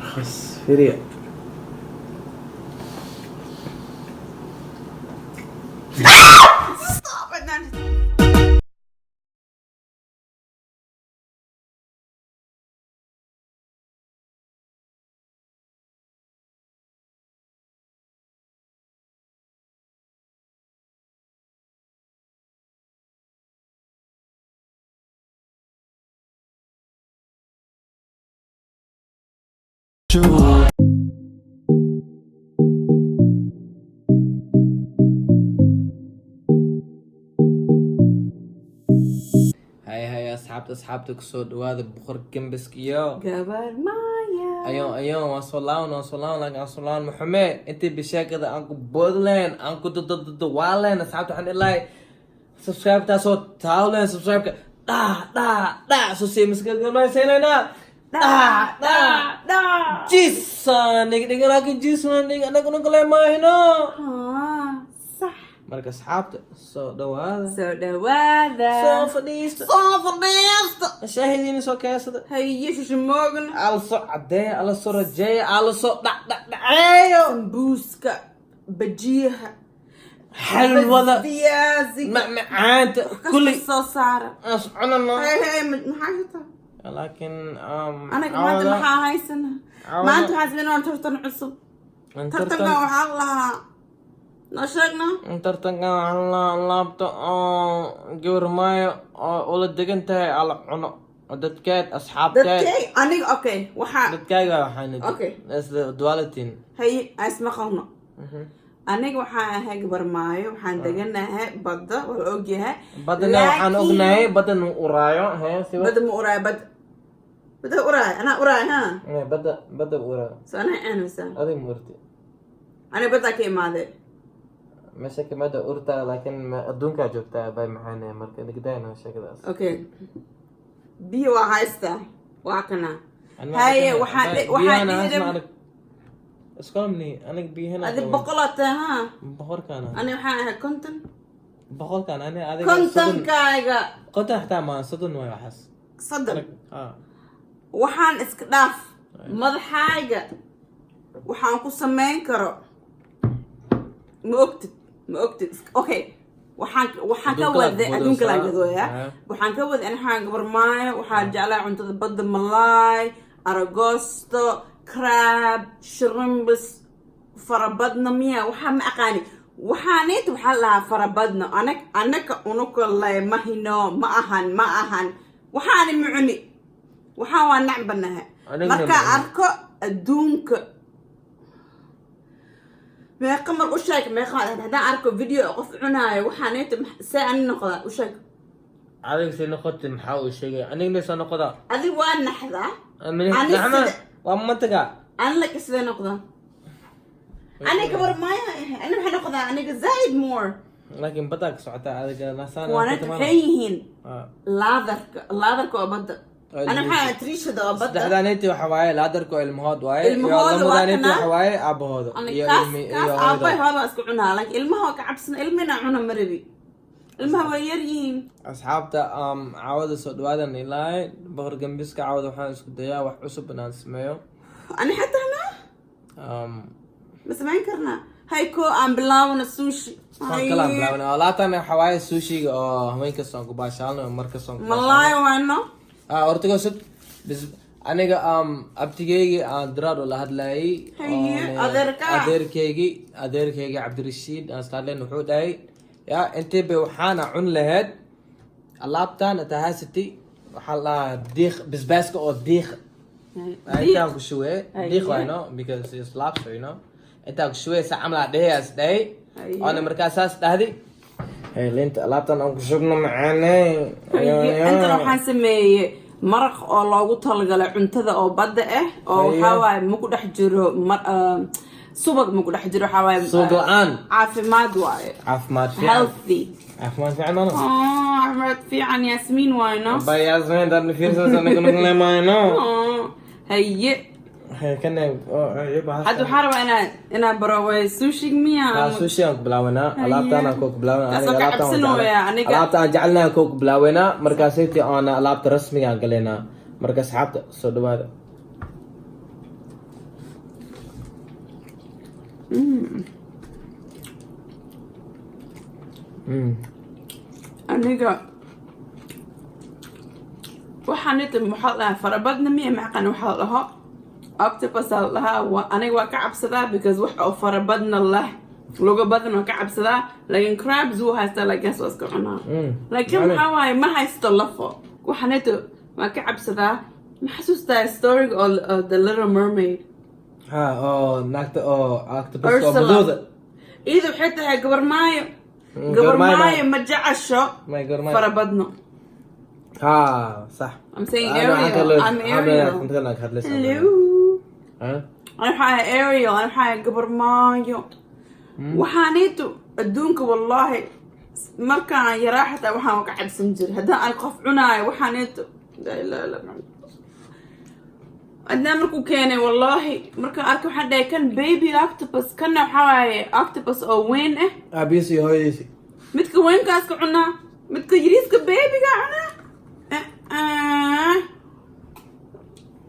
خس فريق Stop it now. هاي أصحابتك كسود وهذا بخور كمبسكيو Gabar Maya. أيوة وصلان لك وصلان محمد أنت بشكل أنكو بودلين أنكو دوالين أصحابتك حن الله سبسكرايب تاسو تاولين سبسكرايب دا سوسي مسكين ما يسينا دا جيسان نيجي لكن جيسان نيجي أنا كنا كلام ما هنا صح. مركز أصحابتك سو دوالة Sodawada. فديست Sofernest. شاهدين سو كاسد Hej, så morgen. Alltså det, alltså rajay, alltså ayo. Sambuska. Bajiha. حلوة Viazi. معانت كل صار. أنا هاي من حاجتها. لكن أنا كمان ما هاي سنة. ما أنتوا حاسبين أنا ترتن عصب. ترتن وحلا. نشرنا. ترتن الله بتو جور ماي ولد دقنت على عنق دتكات أصحاب كات دكتي أنا أوكي وحا. دتكات وحنا أوكي. بس دوالتين هي اسمع خلنا. aniga waxaan ahay gabar maayo waxaan deganahay badda wal ogyahay بدنا waxaan ognahay badan uraayo badda ma uraayo badda uraayo ana uraayo ha bada uraayo so ana aanaysa adi murti ana badda ka imaade meesha kamada urta laakiin adduunka joogtaa bay maxaan marka nigdayna sheekadaas okay biyo waa haysta waa kana haye waxaan اسكمني انا بيهنا هذه بقولة ها بخور كان انا waxaan ahay konton بخور كان انا هذا konton kaaga قلت حتى ما صدن ولا حس صدن ها waxaan iska dhaaf madaxayga waxaan ku sameyn karo ma ogtid okay waxaan ka wada adduunka la gadooya waxaan ka wada waxaan gabar maayo waxaan jeclaa cuntada badda malaay aragosto crab shrimps farabadna miya waxaa ma aqaani waxaaneed waxaa lahaa farabadna anaka unuka lay mahino ma ahan waxaani mucuni waxaa waa nacbanaha markaa arko adduunka meeqa mar u sheeg meeqa haddaan arko video qof cunaayo waxaaneed see ani noqdaa u sheeg adiga si noqotay maxaa uu sheegay aniga soo noqdaa adiga waa naxdaa ومنطقة أنا لك إسمه نقطة أنا كبر مايا أنا بحب نقطة أنا زايد مور لكن بدك سعتها على ناسان وانا تحيين لادرك وأبدا أنا بحب تريش هذا أبدا ده نيتي وحواي لادرك المهاد واي المهاد واي وحواي أبو هذا أنا كاس أبوي هذا أسكت عنها لك المهاد كعبسنا المنا عنا مربي المهاد يريين أصحابته عاود السودوادة نيلاي بغر جنبسك عاود وحنا اسكت ديا وح عصب ناس سمايو أنا حتى هنا بس ما ينكرنا هايكو بلاون السوشي كلام بلاون لا تاني حواي السوشي وين كسرن كباشالنا مركز سون ملاي وينه أرتقى ست بس أنا أبتجي دراد ولا هدلاي أدركي عبد الرشيد أستعلن وحود أي يا أنت بوحنا عن لهاد اللابتان تهاستي وحلا ديخ بسباسك أو ديخ أنت أقول شوي ديخ وينه because it's lobster you know أنت أقول شوي سأعمل ده أسداي أنا مركز هذه هاي اللي أنت اللابتان أقول شغلنا معانا أنت راح نسميه مرق oo loogu talagalay cuntada oo badda ah oo waxa waay ma ku dhex jiro subag ma ku dhex jiro waxa waay suuqaan caafimaad waay caafimaad healthy عفوا في عنا عمرت في عن ياسمين واينو با ياسمين دار في سنه كنا ماينو هي كنا حد حارب انا بروي سوشي ميا سوشي بلاونا لابتانا كوك بلاونا انا لابتا جعلنا كوك بلاونا مركزيتي انا لابت رسمي قالنا مركز حابت سو دواده aniga waxaan inta maxaa lahaa farabadna miya macqan waxaa lahaa octopus lahaa aniga waa ka cabsadaa because wax oo farabadna leh luga badan oo ka cabsadaa laakiin crabs wuu haystaa lagaas waa iska cunaa laakiin maxaa waaye ma haysto lafo waxaan inta waa ka cabsadaa ma xasuustaa storyga oo the little mermaid naagta oo octopus oo madooda iyada waxay tahay gabar maayo ma jecesho farabadno صح I'm saying Ariel. I'm Ariel. Hello. أنا حاجة Ariel. أنا حاجة قبر مايو. وحانيتو الدونك والله مركان يراحة وحنا وقعد سنجر هذا أنا قف عناي وحانيتو لا أدنى مركو كاني والله مركان أركو حدا كان بيبي أكتوبس كنا حواي أكتوبس أو وين أبيسي هايسي متك وين كاسك عنا متك يريسك بيبي قاعنا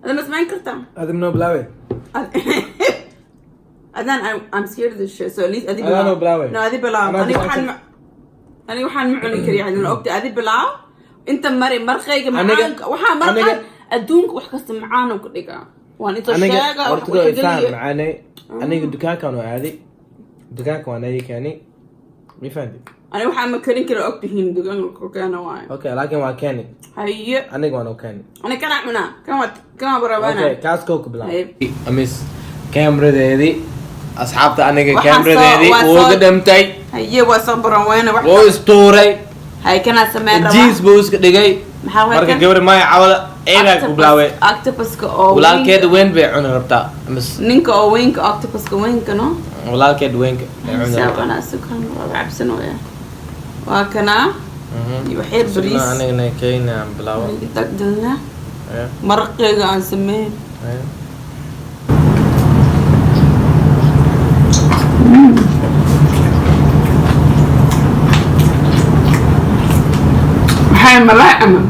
هذا بس ما ينكرتم هذا منو بلاوي I'm scared of this shit so at least أدي بلاو بلاوي no أدي بلاو أنا وحن معوني كريه أنا أوكتي أدي بلاو أنت مرخيك معانك وحن مرخيك أدونك وحكست معانا وكذا وأنا تشاقة ورتقول إنسان معاني أنا الدكان كانوا عادي الدكان كانوا عادي كاني ميفاندي أنا وحن مكرين كده أوكتي هين دكان كان واي أوكي لكن ما كاني هيا أنا كمان كاني أنا كان عمنا كمان برابانا أوكي كاسكوك بلاو أمس كاميرا دي أصحابتي أنا كاميرا دي وقدمتي هيا وصبر وين وستوري هاي كان سمعنا جيس بوس دقي marka gabar ma cawada eega ku bilaaway octopuska oo walaalkeed weyn bay cun rabtaa mas ninka oo weynka octopuska weynka no walaalkeed weynka ay cun rabtaa ana sukan cabsanooya waa kana waxay bariis aniga kayna bilaaway tagdalna maraqeega aan sameeyay هاي ملائمة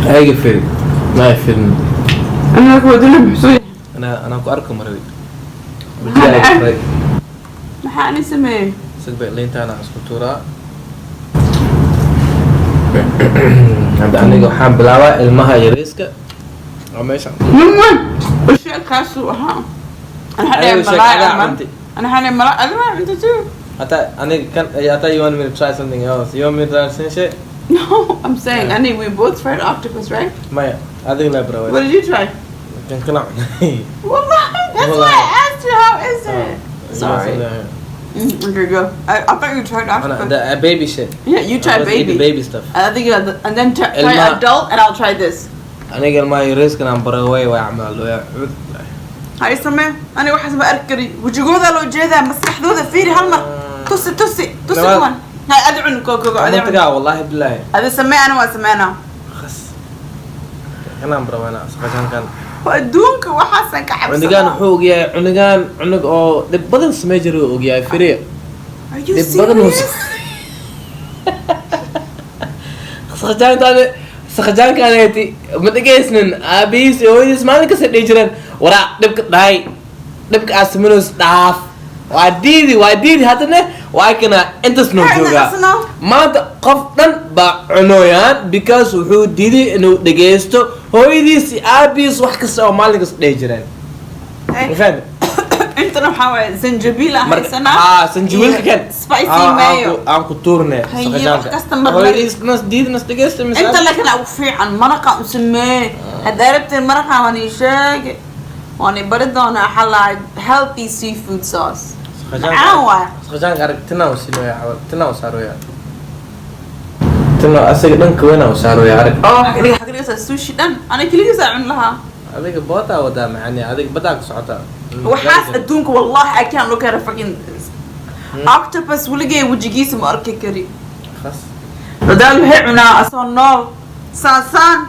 هاي فيلم ما فيلم أنا أقول لهم بحسوي أنا أكو أركم مريض ما حاني سميه سقبل لين تانا اسكتورا هذا أنا حاب بلاوة المها يريسك أو ماشي وش كاسو ها أنا حاني ملائمة أنا حاني ملائمة أنت شو I thought you wanted me to try something else. You want me to try some shit? No, I'm saying, I mean, we both tried octopus, right? Maya, I think like bro. What did you try? Can come out. That's why I asked you, how is it? Sorry. Okay, go. I thought you tried octopus. The baby shit. Yeah, you tried baby. The baby stuff. I think you had and then try adult, and I'll try this. أنا قال ما يريسك أنا براوي ويعمل ويعود. هاي سمع أنا واحد ما أركري وجوده لو جذا مسح ذوذا فيري هالمر توسي كمان هاي أدعون كوكو أدعون والله بالله هذا سمع أنا وسمعنا خس أنا براوينا سبحان كان ودونك وحسن كعب عندي كان حوق يا عنق أو بدل سمجر حوق يا فريق بدل سخجان كانتي متجسن أبيس يويس ما لك سديجرن ورا دبك أسمنوس داف واديدي هاتنا واكنا أنت سنو جوجا ما تقفن بعنويان because وحو ديدي إنه دجستو هو يديس أبيس وحكس أو ما لك سديجرن فهمت أنت نحاول زنجبيل أحسنا زنجبيل كان سبايسي مايو أنكو تورنة هو يديس ناس ديدي ناس دجستو أنت لكن أو في عن مرقة مسمى هداربت المرقة واني شاق واني برد وانا حلا healthy seafood sauce معاوة سخجان قارك تناو سيلو يا حوال تناو سارو يا تناو أسيق دنك ويناو سارو يا عارك حقري السوشي دن أنا كلي ساعن لها هذيك بوتا ودا يعني هذيك بداك سعوتا وحاس أدونك والله I can't look at a fucking octopus ولقي وجيجيس ماركي كري خس بدال بهعنا أصلا نار سانسان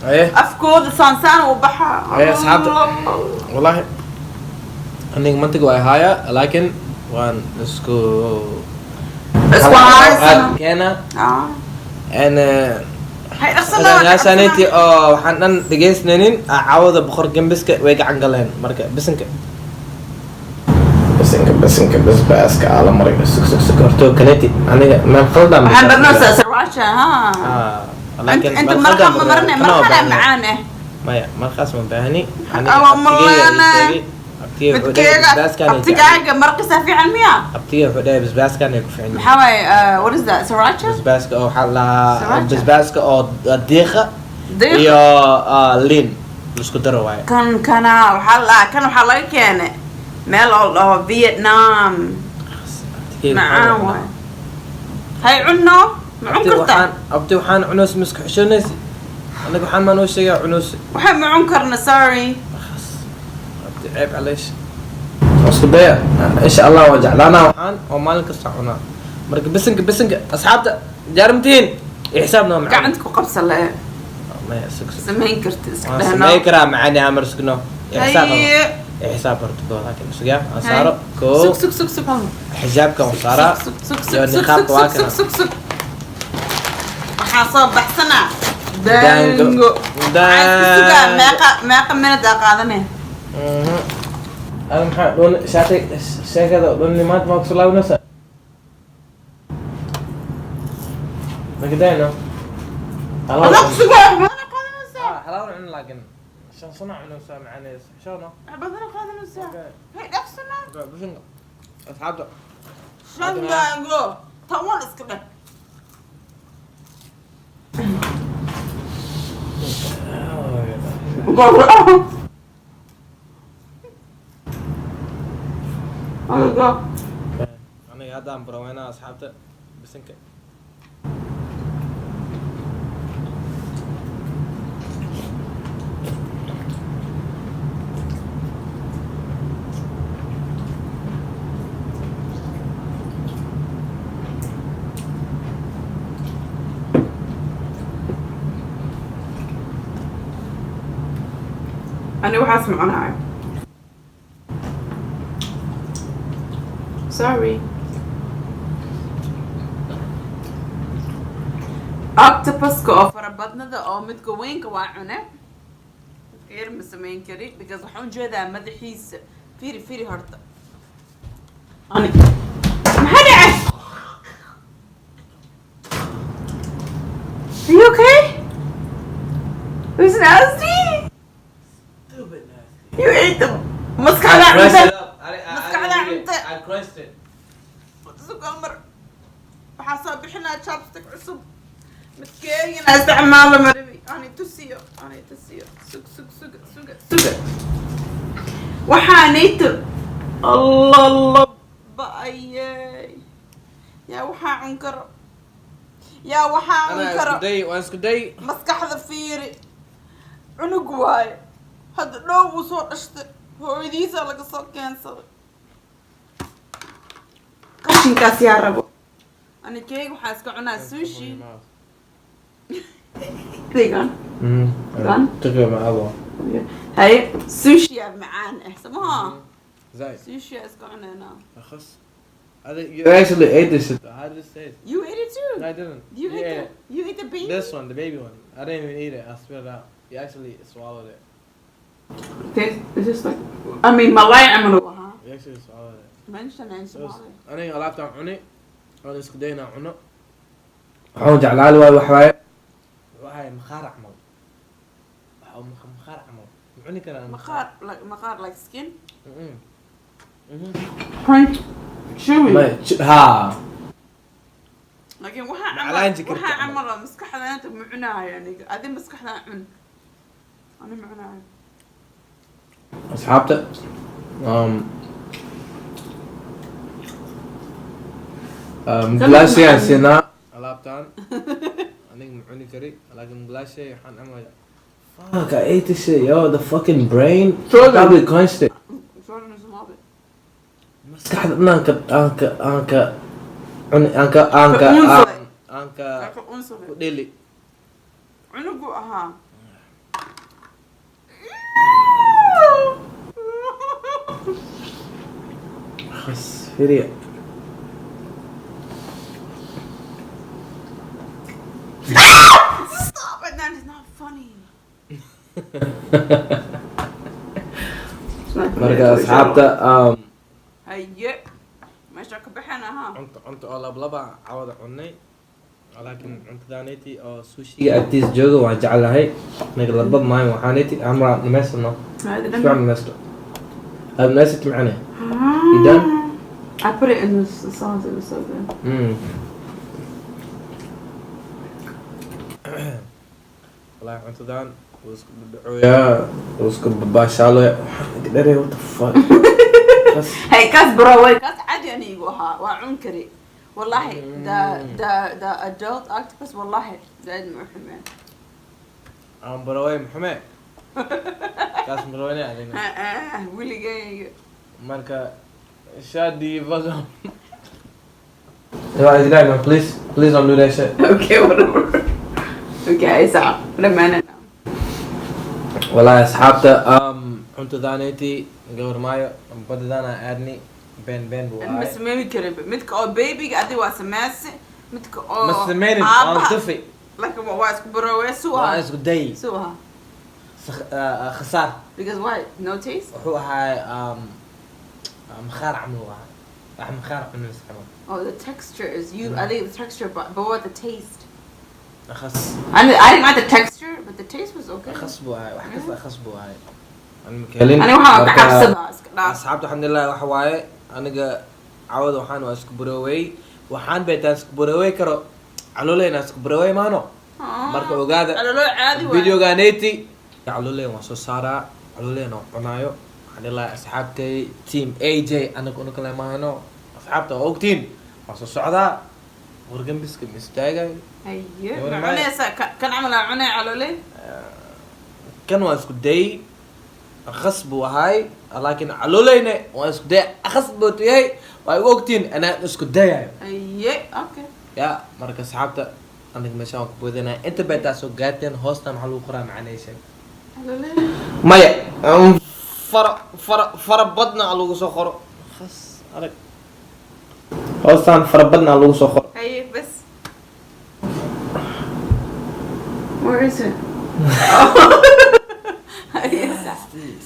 ايه أفكود سانسان وبحر ايه أصحاب والله أنك منطقة واي لكن وان اسكو هاي كنا أنا هاي naashaanayti oo waxaan dhan dhegaysnanin caawada boqor gembiska way gacan galeen marka bisinka basbaaska ala maray sug horto kaneti aniga ma khaldan waxaan barnaa sarwaacha ha laakiin inta marqa ma marne marqa macaan maya marqaas ma baahani abtigaaga marqisa fiican miya abtiga wuxuu dhahay basbaaskan ay ku fiican maxaa waaye what is that sriracha basbaaska oo waxaa lahaa basbaaska oo diiqa iyo liin isku daro waaye kana waxaa laga keenay meel oo dhaho Vietnam macaan waaye hay cunno macun kartaa abti waxaan cunos misku xishoonaysi anaga waxaan ma noo sheegaa cunos waxaan macun karna sorry عيب عليش اسكو ان شاء الله وجعلنا وحان ومالك الصعونه مرق بسنك اصحابته جارمتين حسابنا معاك عندك قبصه لا ما يسكس سمين كرت سمين كرا معاني عمر سكنو حساب برتقال لكن سقيا صاروا كو سك حجابك وصارا نقاب واكنا وحاصب بحسنا دانجو ما قمنا دقادنه أنا محا لون شاي كذا لون ليمات ما أقصر له ونسى ما كدينا أنا أقصر ما أنا قادم نسى حلاوة عنا لكن عشان صنع نسى معنا شلونه بدنا قادم نسى هاي أقصرنا بشنو أصحابه شنغو طوال اسكبه أنا هذا عم بروينا أصحابته بسنك أنا وحاسمع أنا sorry octopus oo farabadnada oo midka weynka waa cune غير ما سمين كري because waxaan jeedaa madaxiisa firi horta ani maxaa dhacay are you okay it's nasty stupid nasty you ate them maskaxda cunta I crushed it سكر waxaa soo bixinaa chopstick cusub midkeegina isticmaalo maribi ani tusiyo sug waxaanayto allah baayay yaa waxaa cun karo waan isku day maskaxda fiiri cunug waaye hadda dhow uu soo dhashtay hooyadiisa laga soo keensaday qashinkaas yaa rabo ani keeg waxaa iska cunaa sushi vegan تقريبا مع أبوه هاي سوشي معانا سموها زي سوشي iska cunayna أخص you actually ate this shit how did it taste you ate it too no I didn't you ate the baby this one the baby one I didn't even eat it I spit it out you actually swallowed it it's just like I mean malay عملوها you actually swallowed it mention and Somali أنا غلبت عني أنا إسكدينا عنه حوج على الوالد وحواي وهاي مخار أحمر أو مخار أحمر عني كلام مخار like skin chewy ها لكن وها عمل مسكحة أنت معناها يعني هذه مسكحة عن أنا معناها أصحابته بلاشي سينا لابتان أنا معني كري لكن بلاشي حن أمي fuck I ate this shit yo the fucking brain probably crunched it مسكحة أنك ديلي عنقو أها خس فريق Stop! funny. marka asxaabta haye meesha ka baxana ha cunto oo lablaba cawada cunay laakiin cuntadaaniti oo sushiga agtiis jooga waan jeclahay aniga laba maayo waxaaniti amra nimeysano fiican nimeysto هذا ناسيت معنا إدان I put it in the sauce, it was so good. والله عطدان وسكب دعويا وسكب باشالو قدري what the fuck هاي كاس براوي كاس عادي يعني يقولها وعنكري والله the adult octopus والله زاد محمد براوي محمد كاس براوي علينا ولي جاي marka شادي فازم guys please don't do that shit okay whatever okay صح لما انا والله اصحابته cuntadaaniti gabar maayo badadana aadni been buu ahay mas meemi kare midka oo baby adi waa samaasi midka oo masmeerin aan tufi laakiin waa isku barawe suha waa isku day suha khasaar because why no taste wuxuu ahaa مخار عملوها راح مخار عملوا سحبوا oh the texture is you I think the texture but what the taste أخص I didn't like the texture but the taste was okay أخصبوها وحكي أخصبوها أنا مكلم أنا وحنا كحبسبها أصحابته الحمد لله وحواي أنا جا عوض وحان واسكبروي وحان بيت اسكبروي كرو علو لي ناس كبروي مانو مركو وقاعدة علو لي عادي فيديو قانيتي علو لي واسو سارة علو لي نو عنايو الحمد لله أصحابتي تيم اي جي أنا كونو كلا مانو أصحابته أوكتين واسو سعدا ورقم بس كم مستاجا أيه عني كان عمل عني علو لي كان واسكو داي أخصبوا هاي لكن علو لينا واسكو داي أخصبوا تيهي وأوكتين أنا اسكو داي أيه أوكي يا مركز أصحابته أنا مشاوك بودنا أنت بتاسو قاتين هوستا محلو قرا معنا شيء علو لي مايا فربضنا على الوسخر خس عليك هوستا فربضنا على الوسخر أيه بس where is it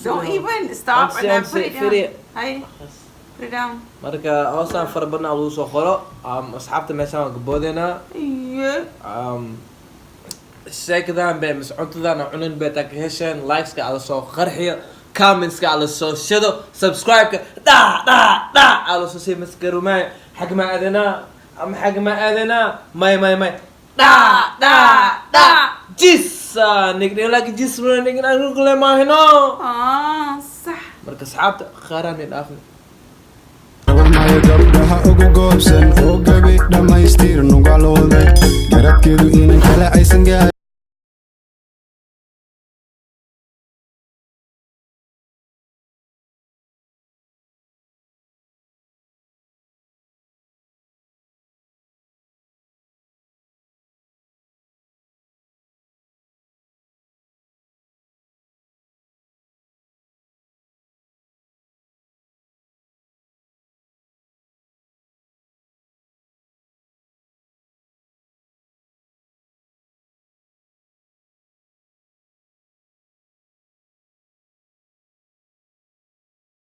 don't even stop and then put it down hey put it down marka hoosan farabadna lagu soo qoro asxaabta meeshaan gabadena sheekadan bay mas'uultadan cunin bay tag heshan likes ka ala soo qarxiyo comments ka ala soo shido subscribe ka da ala soo si maskarumay xagma adana am xagma adana may da jis nigni lagi jis nigni anugule ma hino صح marka asxaabta qaran idafni gabdhaha ugu goobsan oo gabi dhammaystir nugalooday